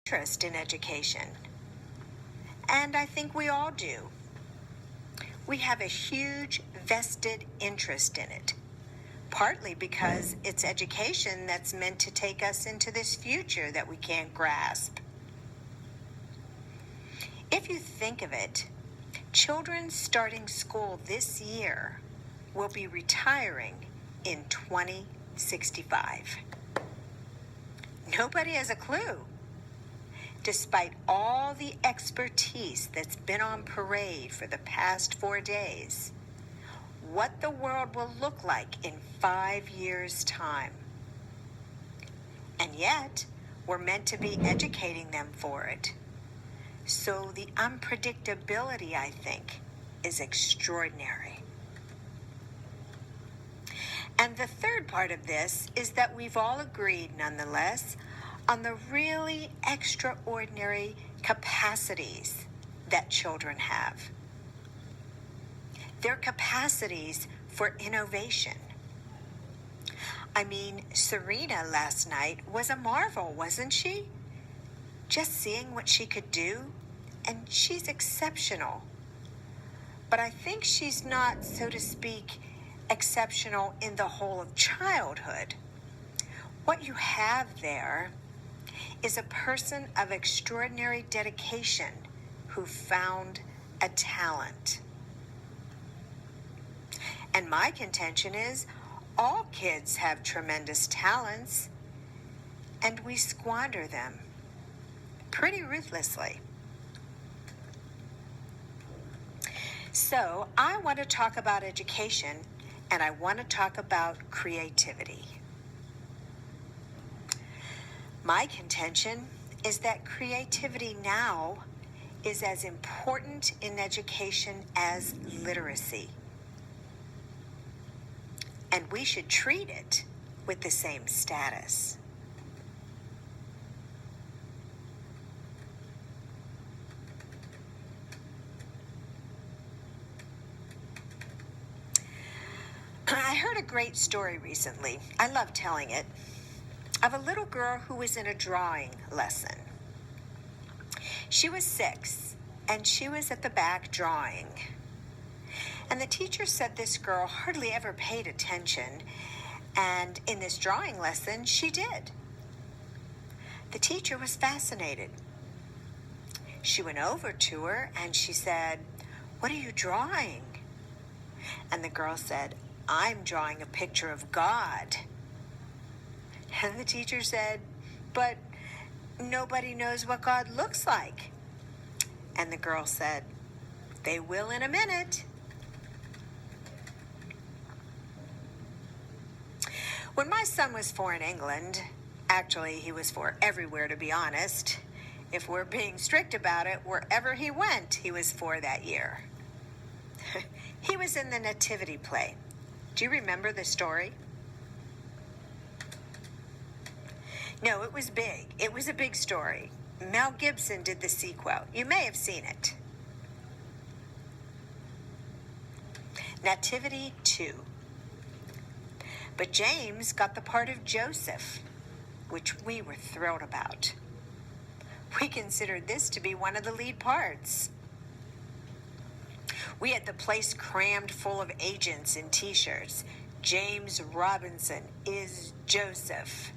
interest in education. And I think we all do. We have a huge vested interest in it, partly because it's education that's meant to take us into this future that we can't grasp. If you think of it, children starting school this year will be retiring in 2065. Nobody has a clue. Despite all the expertise that's been on parade for the past 4 days, what the world will look like in 5 years' time. And yet, we're meant to be educating them for it. So the unpredictability, I think, is extraordinary. And the third part of this is that we've all agreed, nonetheless, on the really extraordinary capacities that children have. Their capacities for innovation. I mean, Serena last night was a marvel, wasn't she? Just seeing what she could do, and she's exceptional. But I think she's not, so to speak, exceptional in the whole of childhood. What you have there is a person of extraordinary dedication who found a talent. And my contention is all kids have tremendous talents, and we squander them pretty ruthlessly. So I want to talk about education, and I want to talk about creativity. My contention is that creativity now is as important in education as literacy. And we should treat it with the same status. I heard a great story recently. I love telling it. Of a little girl who was in a drawing lesson. She was 6, and she was at the back drawing. And the teacher said this girl hardly ever paid attention, and in this drawing lesson, she did. The teacher was fascinated. She went over to her, and she said, "What are you drawing?" And the girl said, "I'm drawing a picture of God." And the teacher said, "But nobody knows what God looks like." And the girl said, "They will in a minute." When my son was 4 in England, actually he was 4 everywhere, to be honest. If we're being strict about it, wherever he went, he was 4 that year. He was in the nativity play. Do you remember the story? No, it was big. It was a big story. Mel Gibson did the sequel. You may have seen it. Nativity 2. But James got the part of Joseph, which we were thrilled about. We considered this to be one of the lead parts. We had the place crammed full of agents in t-shirts. James Robinson is Joseph.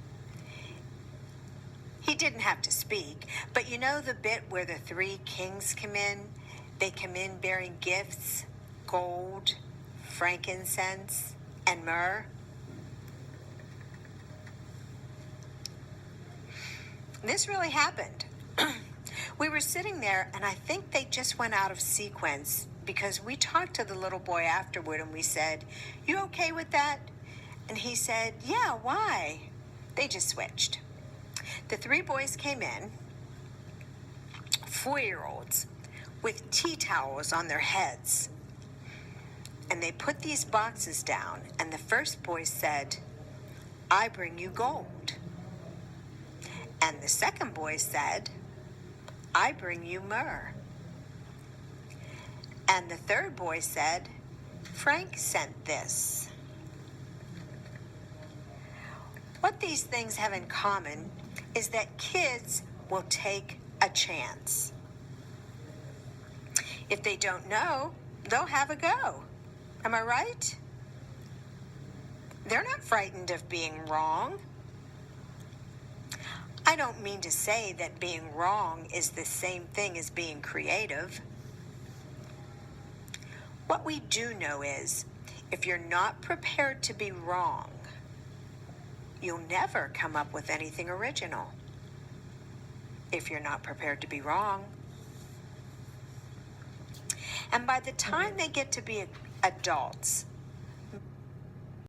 He didn't have to speak, but you know the bit where the 3 kings come in? They come in bearing gifts, gold, frankincense, and myrrh. This really happened. We were sitting there, and I think they just went out of sequence because we talked to the little boy afterward, and we said, "You okay with that?" And he said, "Yeah, why?" They just switched. The 3 boys came in, 4-year-olds, with tea towels on their heads. And they put these boxes down, and the first boy said, "I bring you gold." And the second boy said, "I bring you myrrh." And the third boy said, "Frank sent this." What these things have in common is that kids will take a chance. If they don't know, they'll have a go. Am I right? They're not frightened of being wrong. I don't mean to say that being wrong is the same thing as being creative. What we do know is, if you're not prepared to be wrong, you'll never come up with anything original. If you're not prepared to be wrong. And by the time they get to be adults,